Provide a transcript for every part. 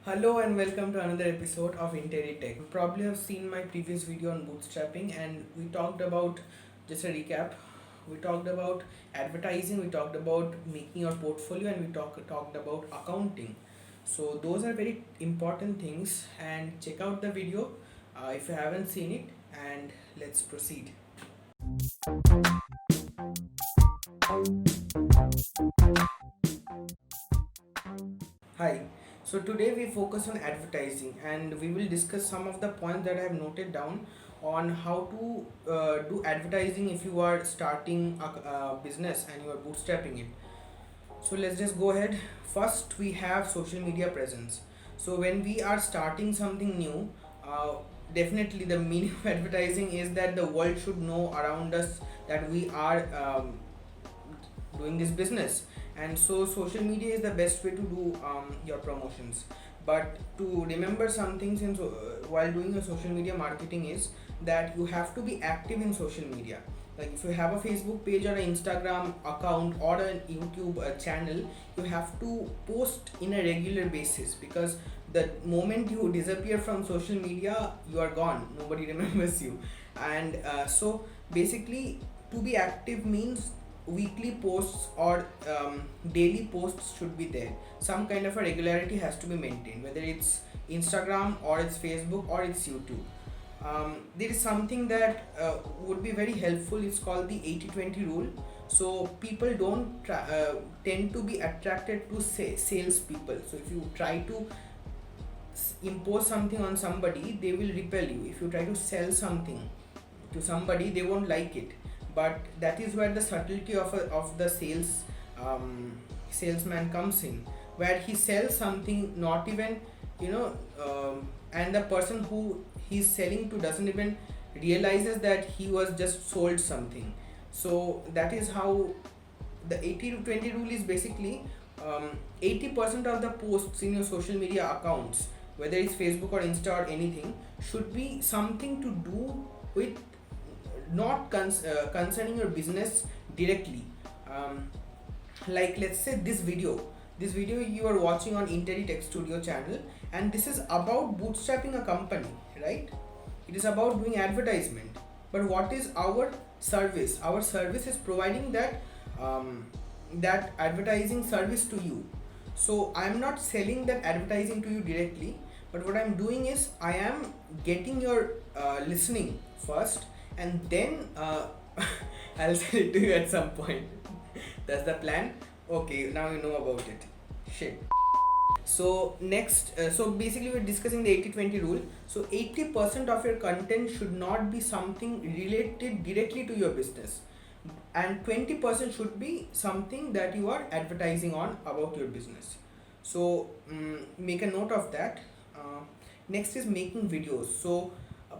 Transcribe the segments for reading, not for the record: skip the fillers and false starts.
Hello and welcome to another episode of IntelliTech. You probably have seen my previous video on bootstrapping, and we talked about, just a recap, we talked about advertising, we talked about making your portfolio, and we talked about accounting. So those are very important things, and check out the video if you haven't seen it, and let's proceed. Hi. So today we focus on advertising and we will discuss some of the points that I have noted down on how to do advertising if you are starting a business and you are bootstrapping it. So let's just go ahead. First, we have social media presence. So when we are starting something new, uh, definitely the meaning of advertising is that the world should know around us that we are doing this business, and so social media is the best way to do your promotions. But to remember some things while doing your social media marketing is that you have to be active in social media. Like if you have a Facebook page or an Instagram account or a YouTube channel, you have to post in a regular basis, because the moment you disappear from social media, you are gone, nobody remembers you. And so basically, to be active means weekly posts or daily posts should be there. Some kind of a regularity has to be maintained, whether it's Instagram or it's Facebook or it's YouTube. There is something that would be very helpful. It's called the 80-20 rule. So people don't tend to be attracted to sales people. So if you try to impose something on somebody, they will repel you. If you try to sell something to somebody, they won't like it. But that is where the subtlety of the salesman comes in, where he sells something not even, you know and the person who he's selling to doesn't even realizes that he was just sold something. So that is how the 80 to 20 rule is basically, 80% of the posts in your social media accounts, whether it's Facebook or Insta or anything, should be something to do with not concerning your business directly. Like let's say this video you are watching on IntelliTech Studio channel, and this is about bootstrapping a company, right? It is about doing advertisement. But what is our service? Our service is providing that advertising service to you. So I'm not selling that advertising to you directly, but what I'm doing is I am getting your listening first, and then I'll sell it to you at some point. That's the plan. Okay, now you know about it. Shit. So next, so basically we're discussing the 80-20 rule. So 80% of your content should not be something related directly to your business, and 20% should be something that you are advertising on about your business. So make a note of that. Next is making videos. So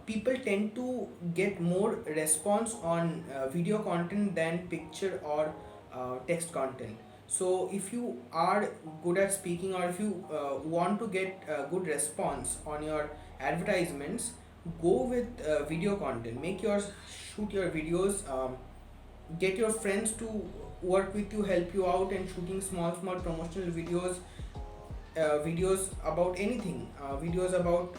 people tend to get more response on video content than picture or text content. So if you are good at speaking, or if you want to get good response on your advertisements, go with video content. Shoot your videos. Get your friends to work with you, help you out in shooting small promotional videos about anything, videos about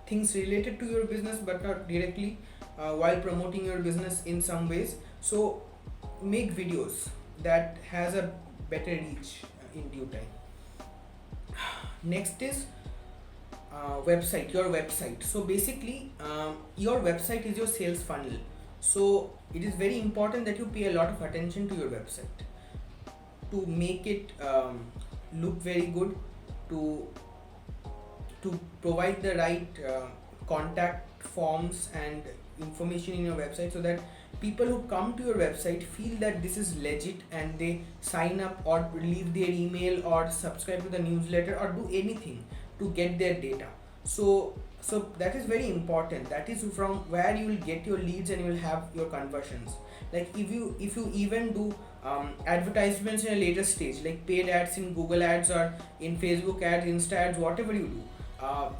things related to your business but not directly, while promoting your business in some ways. So make videos that has a better reach in due time. Next is your website. So basically, your website is your sales funnel. So it is very important that you pay a lot of attention to your website to make it look very good, to provide the right contact forms and information in your website, so that people who come to your website feel that this is legit, and they sign up or leave their email or subscribe to the newsletter or do anything to get their data. So that is very important. That is from where you will get your leads and you will have your conversions. Like if you even do advertisements in a later stage, like paid ads in Google ads or in Facebook ads, Insta ads, whatever you do,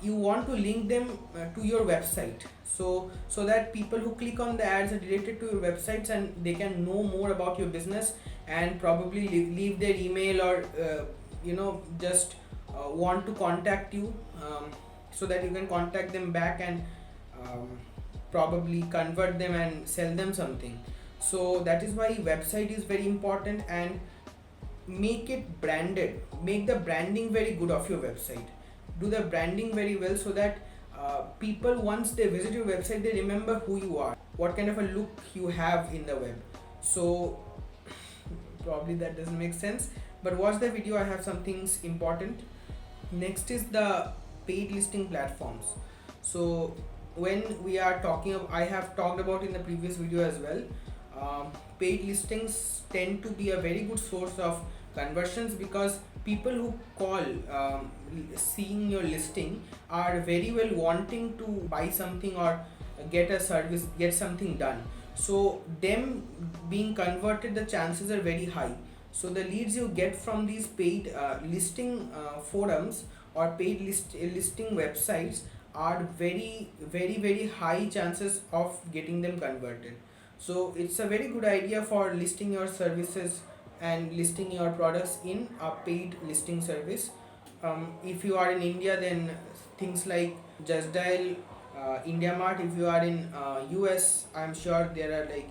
you want to link them to your website, so that people who click on the ads are directed to your websites, and they can know more about your business, and probably leave their email or just want to contact you, so that you can contact them back and um, probably convert them and sell them something. So that is why website is very important, and make it branded, make the branding very good of your website, do the branding very well, so that people, once they visit your website, they remember who you are, what kind of a look you have in the web. So probably that doesn't make sense, but watch the video, I have some things important. Next is the paid listing platforms. So when we are talking of, I have talked about in the previous video as well, paid listings tend to be a very good source of conversions, because people who call, seeing your listing, are very well wanting to buy something or get a service, get something done. So them being converted, the chances are very high. So the leads you get from these paid listing forums or paid listing websites are very high chances of getting them converted. So it's a very good idea for listing your services and listing your products in a paid listing service. If you are in India, then things like Just Dial, India Mart. If you are in US, I'm sure there are like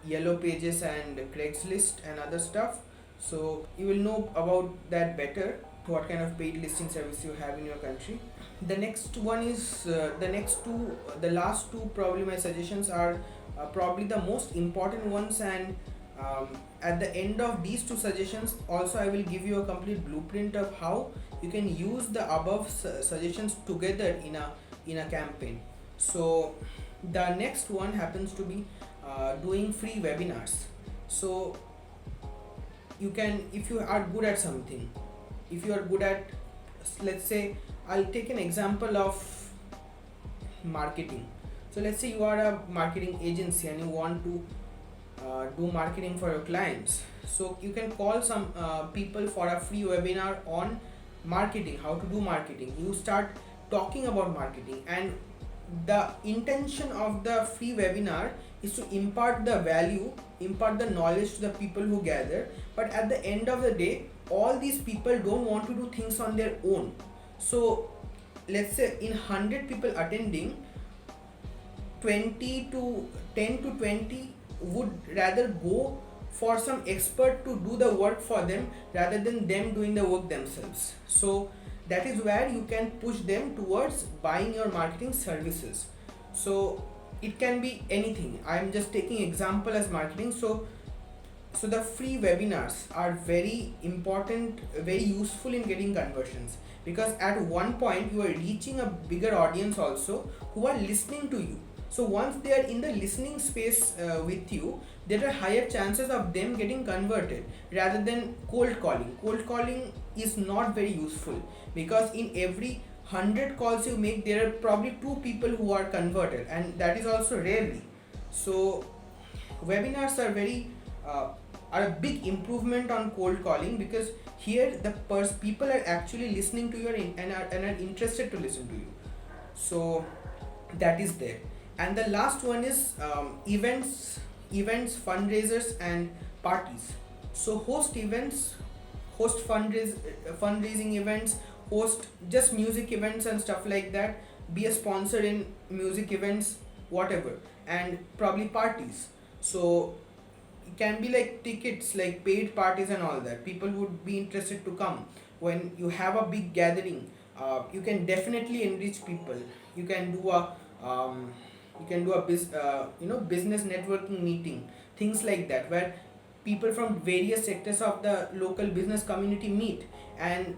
Yellow Pages and Craigslist and other stuff. So you will know about that better, what kind of paid listing service you have in your country. The next one is the last two, probably my suggestions are probably the most important ones, and at the end of these two suggestions also I will give you a complete blueprint of how you can use the above suggestions together in a campaign. So the next one happens to be doing free webinars. So you can, if you are good at something, if you are good at, let's say, I'll take an example of marketing. So let's say you are a marketing agency and you want to do marketing for your clients. So you can call some people for a free webinar on marketing, how to do marketing. You start talking about marketing, and the intention of the free webinar is to impart the value, impart the knowledge to the people who gather. But at the end of the day, all these people don't want to do things on their own. So let's say in 100 people attending, 20 to 10 to 20 would rather go for some expert to do the work for them rather than them doing the work themselves. So that is where you can push them towards buying your marketing services. So it can be anything. I'm just taking example as marketing. So the free webinars are very important, very useful in getting conversions, because at one point you are reaching a bigger audience also who are listening to you. So once they are in the listening space with you, there are higher chances of them getting converted rather than cold calling. Cold calling is not very useful, because in every 100 calls you make, there are probably 2 people who are converted, and that is also rarely. So webinars are very are a big improvement on cold calling, because here the people are actually listening to you and are interested to listen to you. So that is there. And the last one is events, fundraisers and parties. So host events, host fundraising events, host just music events and stuff like that, be a sponsor in music events, whatever, and probably parties. So it can be like tickets, like paid parties and all that, people would be interested to come. When you have a big gathering, you can definitely enrich people. You can do a business networking meeting, things like that, where people from various sectors of the local business community meet, and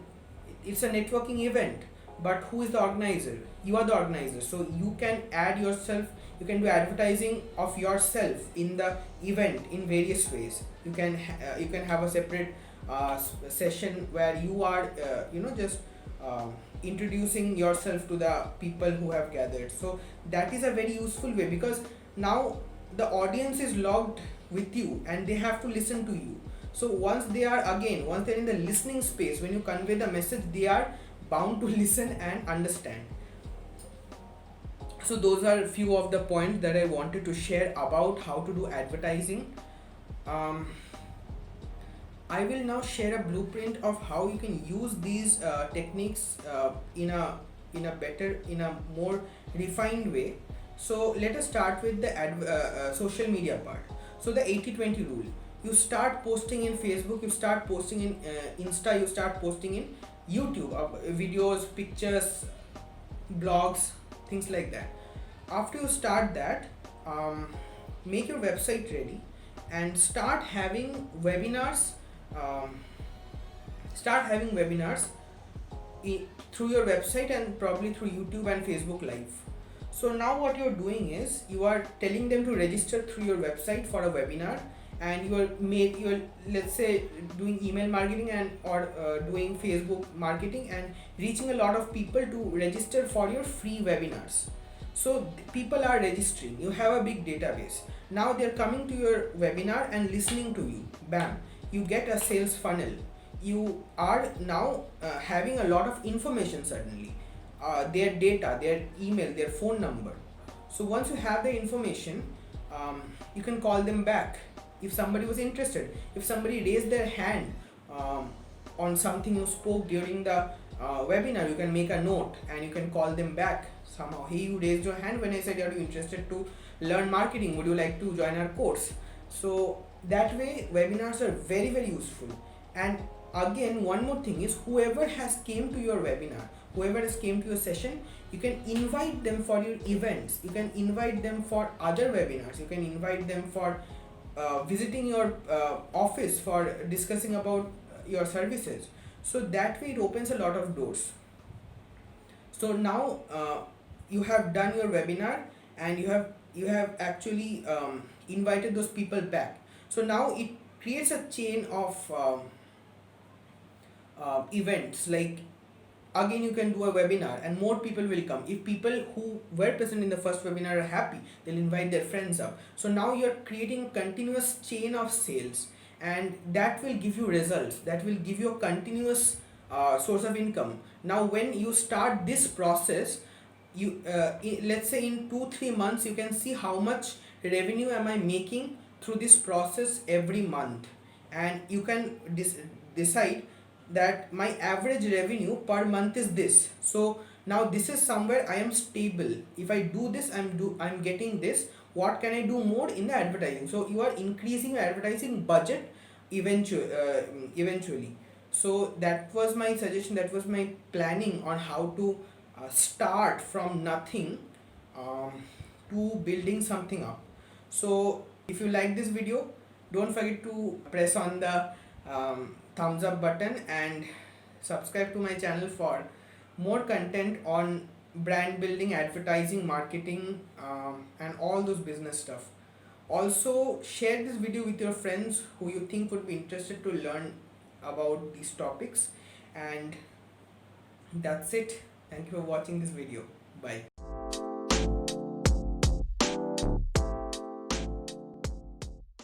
it's a networking event. But who is the organizer? You are the organizer, so you can add yourself, you can do advertising of yourself in the event in various ways. You can have a separate session where you are just introducing yourself to the people who have gathered. So that is a very useful way, because now the audience is logged with you and they have to listen to you. So once they're in the listening space, when you convey the message, they are bound to listen and understand. So those are a few of the points that I wanted to share about how to do advertising. I will now share a blueprint of how you can use these techniques in a better, in a more refined way. So let us start with the social media part. So the 80-20 rule. You start posting in Facebook, you start posting in Insta, you start posting in YouTube, videos, pictures, blogs, things like that. After you start that, make your website ready and um, start having webinars through your website and probably through YouTube and Facebook live. So now what you're doing is you are telling them to register through your website for a webinar, and you're, let's say, doing email marketing and or doing Facebook marketing and reaching a lot of people to register for your free webinars. So people are registering, you have a big database. Now they're coming to your webinar and listening to you. Bam, you get a sales funnel. You are now having a lot of information suddenly, their data, their email, their phone number. So once you have the information, you can call them back if somebody was interested. If somebody raised their hand on something you spoke during the webinar, you can make a note and you can call them back somehow. Hey, you raised your hand when I said, are you interested to learn marketing, would you like to join our course? So that way webinars are very very useful. And again, one more thing is, whoever has came to your webinar, whoever has came to your session, you can invite them for your events, you can invite them for other webinars, you can invite them for visiting your office for discussing about your services. So that way it opens a lot of doors. So now you have done your webinar and you have actually invited those people back. So now it creates a chain of events. Like, again, you can do a webinar and more people will come. If people who were present in the first webinar are happy, they'll invite their friends up. So now you're creating a continuous chain of sales, and that will give you results, that will give you a continuous source of income. Now when you start this process, you let's say in 2-3 months you can see how much revenue am I making through this process every month, and you can decide that my average revenue per month is this. So now this is somewhere I am stable. If I do this, I'm getting this. What can I do more in the advertising? So you are increasing your advertising budget eventually. So that was my suggestion, that was my planning on how to start from nothing um, to building something up. So if you like this video, don't forget to press on the thumbs up button and subscribe to my channel for more content on brand building, advertising, marketing, and all those business stuff. Also share this video with your friends who you think would be interested to learn about these topics. And that's it. Thank you for watching this video. Bye.